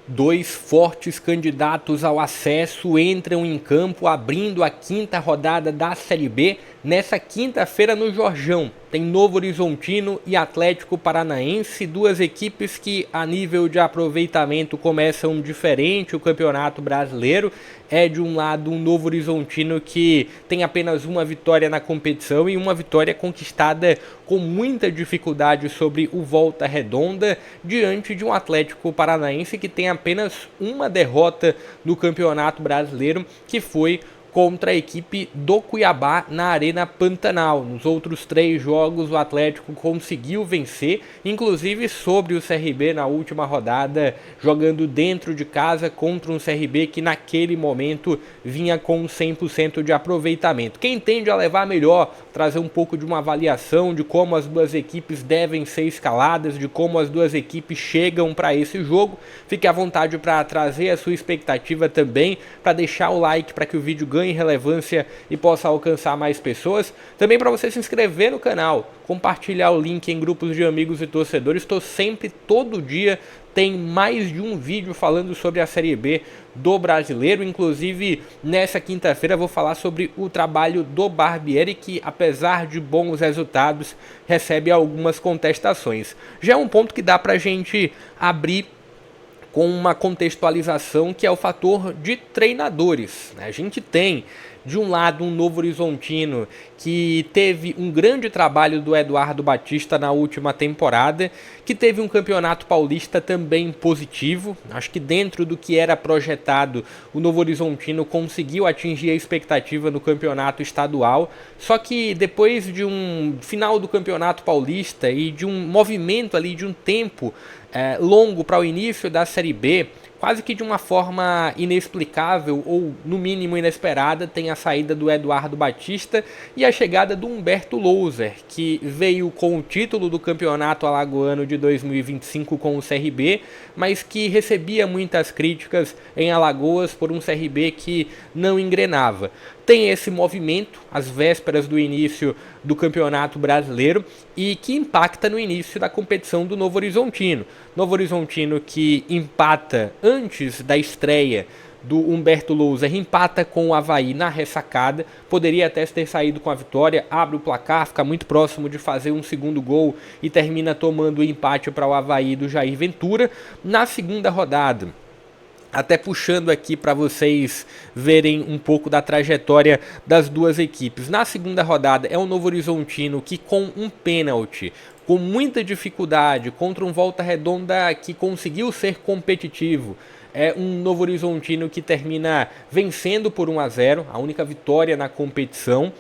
Dois fortes candidatos ao acesso entram em campo abrindo a quinta rodada da Série B nessa quinta-feira no Jorjão. Tem Novo Horizontino e Atlético Paranaense, duas equipes que a nível de aproveitamento começam diferente o Campeonato Brasileiro. É de um lado um Novo Horizontino que tem apenas uma vitória na competição e uma vitória conquistada com muita dificuldade sobre o Volta Redonda, diante de um Atlético Paranaense que tem apenas uma derrota no Campeonato Brasileiro, que foi contra a equipe do Cuiabá na Arena Pantanal. Nos outros 3 jogos o Atlético conseguiu vencer, inclusive sobre o CRB na última rodada, jogando dentro de casa contra um CRB que naquele momento vinha com 100% de aproveitamento. Quem tende a levar melhor, trazer um pouco de uma avaliação de como as duas equipes devem ser escaladas, de como as duas equipes chegam para esse jogo, fique à vontade para trazer a sua expectativa também, para deixar o like para que o vídeo ganhe relevância e possa alcançar mais pessoas. Também para você se inscrever no canal, compartilhar o link em grupos de amigos e torcedores. Estou sempre, todo dia, tem mais de um vídeo falando sobre a Série B do Brasileiro. Inclusive, nessa quinta-feira vou falar sobre o trabalho do Barbieri, que apesar de bons resultados, recebe algumas contestações. Já é um ponto que dá para a gente abrir com uma contextualização, que é o fator de treinadores. A gente tem, de um lado, um Novo Horizontino que teve um grande trabalho do Eduardo Batista na última temporada, que teve um campeonato paulista também positivo. Acho que dentro do que era projetado, o Novo Horizontino conseguiu atingir a expectativa no campeonato estadual, só que depois de um final do campeonato paulista e de um movimento ali, de um tempo longo para o início da Série B, quase que de uma forma inexplicável ou no mínimo inesperada, tem a saída do Eduardo Batista e a chegada do Humberto Louser, que veio com o título do Campeonato Alagoano de 2025 com o CRB, mas que recebia muitas críticas em Alagoas por um CRB que não engrenava. Tem esse movimento às vésperas do início do Campeonato Brasileiro e que impacta no início da competição do Novo Horizontino. Novo Horizontino que empata antes da estreia do Humberto Louser, empata com o Avaí na ressacada, poderia até ter saído com a vitória, abre o placar, fica muito próximo de fazer um segundo gol e termina tomando o empate para o Avaí do Jair Ventura. Na segunda rodada, até puxando aqui para vocês verem um pouco da trajetória das duas equipes. Na segunda rodada é o Novo Horizontino que, com um pênalti, com muita dificuldade, contra um Volta Redonda que conseguiu ser competitivo, é um Novo Horizontino que termina vencendo por 1-0, a única vitória na competição.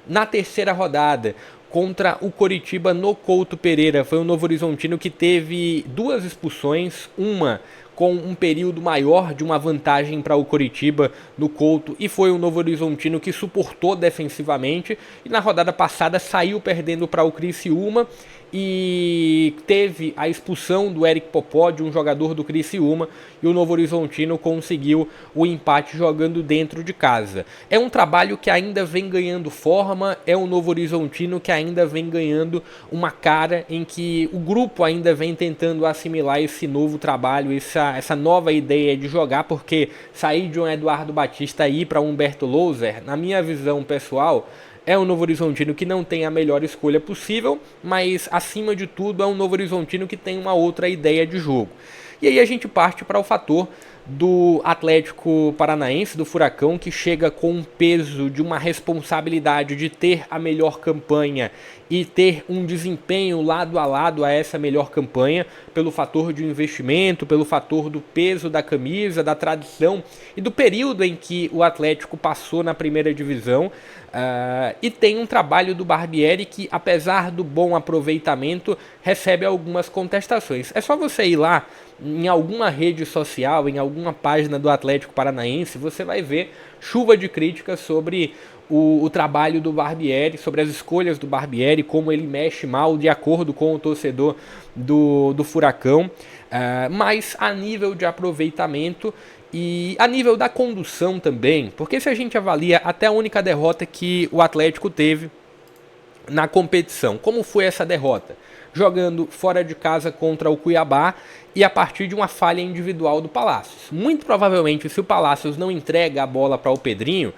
Na terceira rodada, contra o Coritiba no Couto Pereira, foi um Novo Horizontino que teve 2 expulsões, uma com um período maior de uma vantagem para o Coritiba no Couto, e foi o Novo Horizontino que suportou defensivamente, e na rodada passada saiu perdendo para o Criciúma e teve a expulsão do Eric Popó, de um jogador do Criciúma, e o Novo Horizontino conseguiu o empate jogando dentro de casa. É um trabalho que ainda vem ganhando forma, é um Novo Horizontino que ainda vem ganhando uma cara, em que o grupo ainda vem tentando assimilar esse novo trabalho, essa nova ideia de jogar, porque sair de um Eduardo Batista e ir para um Humberto Louser, na minha visão pessoal, é um Novo Horizontino que não tem a melhor escolha possível, mas acima de tudo é um Novo Horizontino que tem uma outra ideia de jogo. E aí a gente parte para o fator do Atlético Paranaense, do Furacão, que chega com um peso de uma responsabilidade de ter a melhor campanha e ter um desempenho lado a lado a essa melhor campanha, pelo fator de investimento, pelo fator do peso da camisa, da tradição e do período em que o Atlético passou na primeira divisão. E tem um trabalho do Barbieri que, apesar do bom aproveitamento, recebe algumas contestações. É só você ir lá em alguma rede social, em alguma página do Atlético Paranaense, você vai ver chuva de críticas sobre o trabalho do Barbieri, sobre as escolhas do Barbieri, como ele mexe mal de acordo com o torcedor do Furacão, mas a nível de aproveitamento e a nível da condução também, porque se a gente avalia até a única derrota que o Atlético teve na competição, como foi essa derrota? jogando fora de casa contra o Cuiabá e a partir de uma falha individual do Palácios. Muito provavelmente, se o Palácios não entrega a bola para o Pedrinho,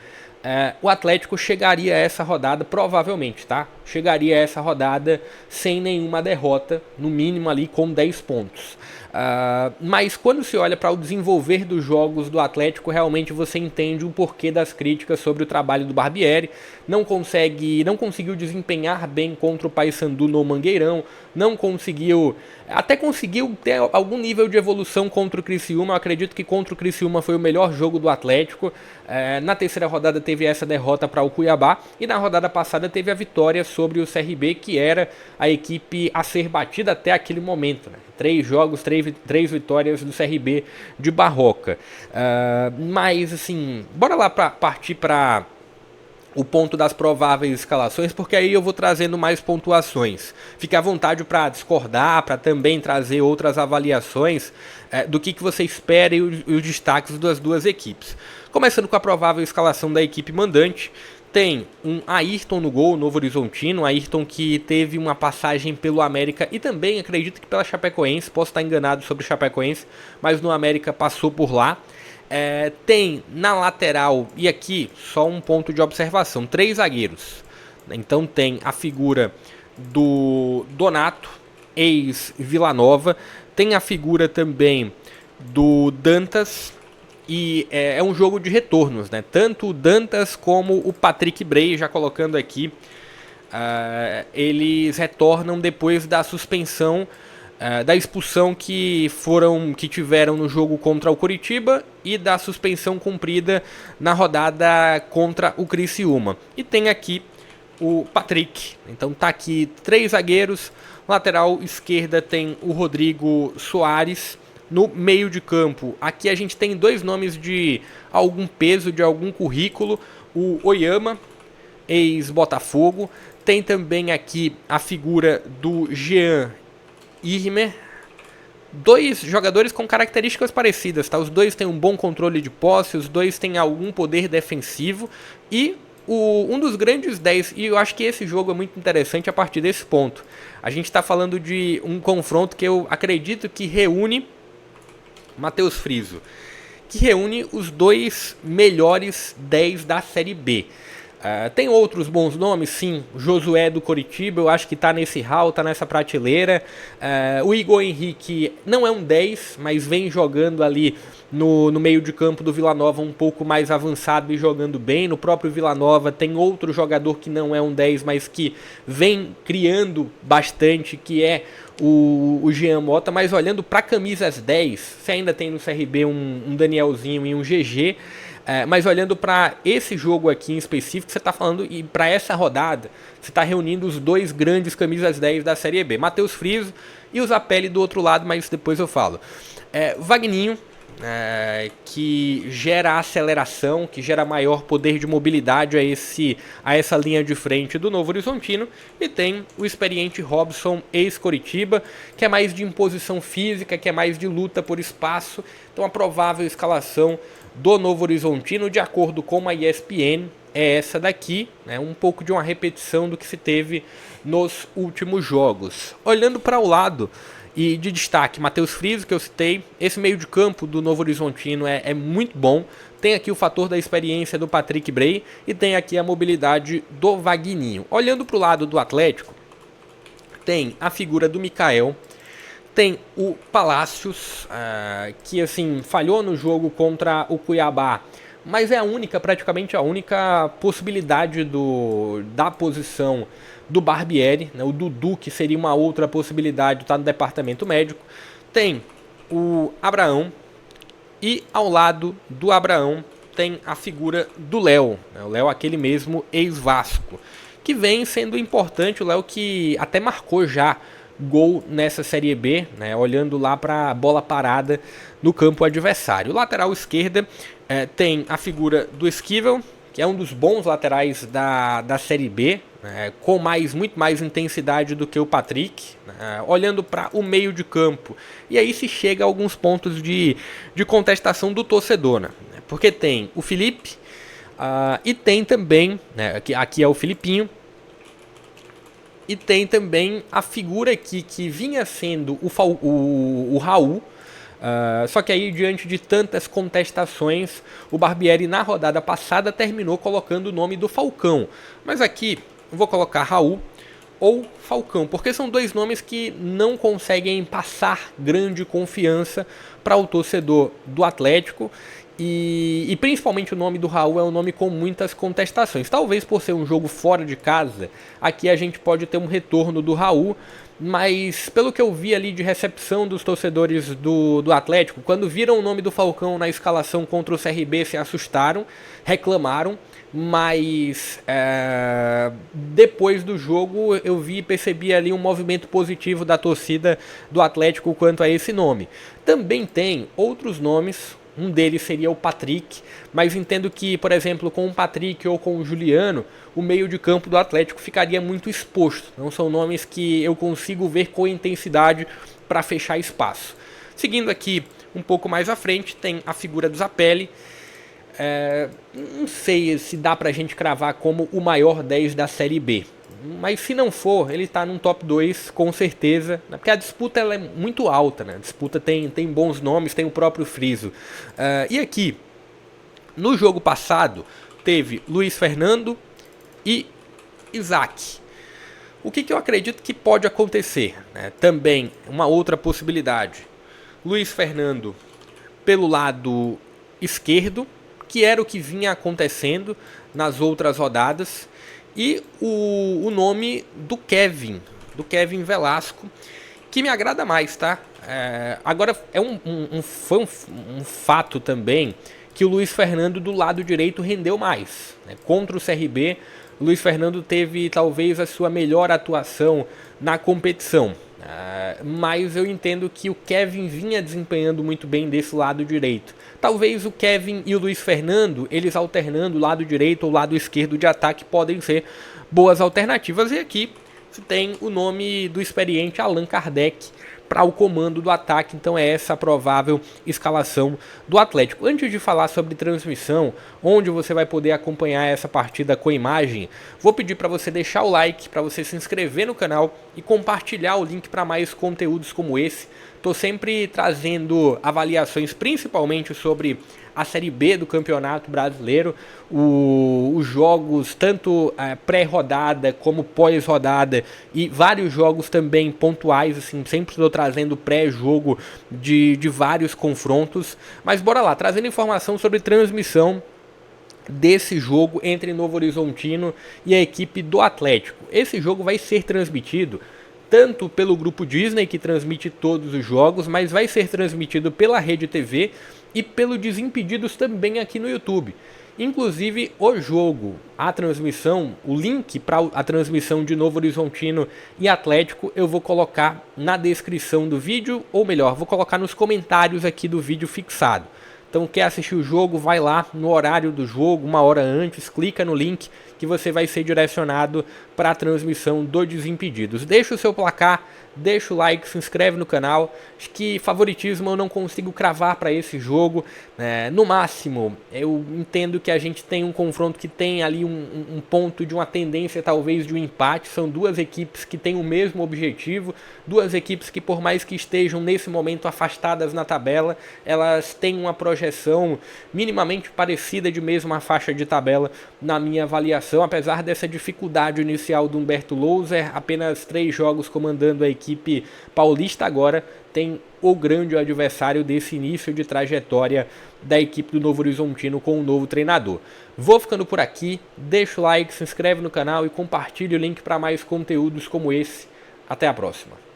o Atlético chegaria a essa rodada, provavelmente, tá? Chegaria a essa rodada sem nenhuma derrota, no mínimo ali com 10 pontos. Mas quando se olha para o desenvolver dos jogos do Atlético, realmente você entende o porquê das críticas sobre o trabalho do Barbieri. Não conseguiu desempenhar bem contra o Paysandu no Mangueirão, até conseguiu ter algum nível de evolução contra o Criciúma. Eu acredito que contra o Criciúma foi o melhor jogo do Atlético. Na terceira rodada teve essa derrota para o Cuiabá e na rodada passada teve a vitória sobre o CRB, que era a equipe a ser batida até aquele momento, né? 3 jogos, 3 vitórias do CRB de Barroca. Mas assim, bora lá partir para o ponto das prováveis escalações, porque aí eu vou trazendo mais pontuações. Fique à vontade para discordar, para também trazer outras avaliações do que você espera e os destaques das duas equipes. Começando com a provável escalação da equipe mandante, tem um Ayrton no gol, Novo Horizontino, Ayrton que teve uma passagem pelo América e também acredito que pela Chapecoense, posso estar enganado sobre Chapecoense, mas no América passou por lá. Tem na lateral, e aqui só um ponto de observação, 3 zagueiros. Então tem a figura do Donato, ex-Vila Nova, tem a figura também do Dantas, e é um jogo de retornos, né? Tanto o Dantas como o Patrick Bray, já colocando aqui, eles retornam depois da suspensão, da expulsão que tiveram no jogo contra o Coritiba e da suspensão cumprida na rodada contra o Criciúma. E tem aqui o Patrick. Então tá aqui 3 zagueiros. Lateral esquerda tem o Rodrigo Soares. No meio de campo, aqui a gente tem 2 nomes de algum peso, de algum currículo. O Oyama, ex-Botafogo. Tem também aqui a figura do Jean Irmer. 2 jogadores com características parecidas, tá? Os 2 têm um bom controle de posse, os 2 têm algum poder defensivo. E um dos grandes 10, e eu acho que esse jogo é muito interessante a partir desse ponto. A gente está falando de um confronto que eu acredito que reúne Matheus Friso, que reúne os 2 melhores 10 da Série B. Tem outros bons nomes, sim. Josué do Coritiba, eu acho que tá nesse hall, tá nessa prateleira. O Igor Henrique não é um 10, mas vem jogando ali no meio de campo do Vila Nova um pouco mais avançado e jogando bem. No próprio Vila Nova tem outro jogador que não é um 10, mas que vem criando bastante, que é o Jean Mota. Mas olhando para camisas 10, você ainda tem no CRB um Danielzinho e um GG. Mas olhando para esse jogo aqui em específico, você está falando, e para essa rodada, você está reunindo os 2 grandes camisas 10 da Série B. Matheus Friso e o Zapelli do outro lado, mas depois eu falo. Vagninho, que gera aceleração, que gera maior poder de mobilidade a essa linha de frente do Novo Horizontino. E tem o experiente Robson, ex-Coritiba, que é mais de imposição física, que é mais de luta por espaço. Então a provável escalação do Novo Horizontino, de acordo com a ESPN, é essa daqui, né? Um pouco de uma repetição do que se teve nos últimos jogos. Olhando para o lado, e de destaque, Matheus Friso, que eu citei, esse meio de campo do Novo Horizontino é muito bom. Tem aqui o fator da experiência do Patrick Bray e tem aqui a mobilidade do Vagninho. Olhando para o lado do Atlético, tem a figura do Mikael. Tem o Palácios, que assim falhou no jogo contra o Cuiabá, mas é praticamente a única possibilidade da posição do Barbieri, né? O Dudu, que seria uma outra possibilidade, está no departamento médico. Tem o Abraão e ao lado do Abraão tem a figura do Léo, né? O Léo, aquele mesmo ex-Vasco, que vem sendo importante. O Léo que até marcou já gol nessa Série B, né, olhando lá para a bola parada no campo adversário. O lateral esquerda tem a figura do Esquivel, que é um dos bons laterais da Série B, com muito mais intensidade do que o Patrick. Olhando para o meio de campo, e aí se chega a alguns pontos de contestação do torcedor, né, porque tem o Felipe e tem também, né, aqui é o Filipinho, E tem também a figura aqui que vinha sendo o Raul. Só que aí, diante de tantas contestações, o Barbieri na rodada passada terminou colocando o nome do Falcão. Mas aqui eu vou colocar Raul ou Falcão, porque são dois nomes que não conseguem passar grande confiança para o torcedor do Atlético. E principalmente o nome do Raul é um nome com muitas contestações. Talvez por ser um jogo fora de casa, aqui a gente pode ter um retorno do Raul, mas pelo que eu vi ali de recepção dos torcedores do Atlético, quando viram o nome do Falcão na escalação contra o CRB, se assustaram, reclamaram, mas depois do jogo eu vi e percebi ali um movimento positivo da torcida do Atlético quanto a esse nome. Também tem outros nomes. Um deles seria o Patrick, mas entendo que, por exemplo, com o Patrick ou com o Juliano, o meio de campo do Atlético ficaria muito exposto. Não são nomes que eu consigo ver com intensidade para fechar espaço. Seguindo aqui um pouco mais à frente, tem a figura do Zapelli. Não sei se dá pra gente cravar como o maior 10 da Série B. Mas se não for, ele tá num top 2 com certeza, porque a disputa ela é muito alta, né? A disputa tem bons nomes, tem o próprio Friso. E aqui, no jogo passado, teve Luiz Fernando e Isaac. O que eu acredito que pode acontecer? Também uma outra possibilidade. Luiz Fernando pelo lado esquerdo, que era o que vinha acontecendo nas outras rodadas. E o nome do Kevin Velasco, que me agrada mais, tá? Agora, foi um fato também que o Luiz Fernando do lado direito rendeu mais. Né? Contra o CRB, o Luiz Fernando teve talvez a sua melhor atuação na competição. Mas eu entendo que o Kevin vinha desempenhando muito bem desse lado direito. Talvez o Kevin e o Luiz Fernando, eles alternando o lado direito ou o lado esquerdo de ataque, podem ser boas alternativas. E aqui se tem o nome do experiente Allan Kardec para o comando do ataque, então é essa a provável escalação do Atlético. Antes de falar sobre transmissão, onde você vai poder acompanhar essa partida com imagem, vou pedir para você deixar o like, para você se inscrever no canal e compartilhar o link para mais conteúdos como esse. Estou sempre trazendo avaliações principalmente sobre a Série B do Campeonato Brasileiro, os jogos tanto pré-rodada como pós-rodada e vários jogos também pontuais, assim, sempre estou trazendo pré-jogo de vários confrontos. Mas bora lá, trazendo informação sobre transmissão desse jogo entre Novo Horizontino e a equipe do Atlético. Esse jogo vai ser transmitido tanto pelo grupo Disney, que transmite todos os jogos, mas vai ser transmitido pela Rede TV e pelo Desimpedidos também aqui no YouTube. Inclusive o jogo, a transmissão, o link para a transmissão de Novo Horizontino e Atlético eu vou colocar na descrição do vídeo, ou melhor, vou colocar nos comentários aqui do vídeo fixado. Então quer assistir o jogo, vai lá no horário do jogo, uma hora antes, clica no link que você vai ser direcionado para a transmissão do Desimpedidos. Deixa o seu placar, deixa o like, se inscreve no canal. Acho que favoritismo eu não consigo cravar para esse jogo. No máximo, eu entendo que a gente tem um confronto que tem ali um ponto de uma tendência talvez de um empate. São duas equipes que têm o mesmo objetivo, duas equipes que por mais que estejam nesse momento afastadas na tabela, elas têm uma projeção minimamente parecida de mesma faixa de tabela na minha avaliação. Apesar dessa dificuldade inicial do Humberto Louser, apenas 3 jogos comandando a equipe paulista, agora tem o grande adversário desse início de trajetória da equipe do Novo Horizontino com o novo treinador. Vou ficando por aqui, deixa o like, se inscreve no canal e compartilhe o link para mais conteúdos como esse. Até a próxima.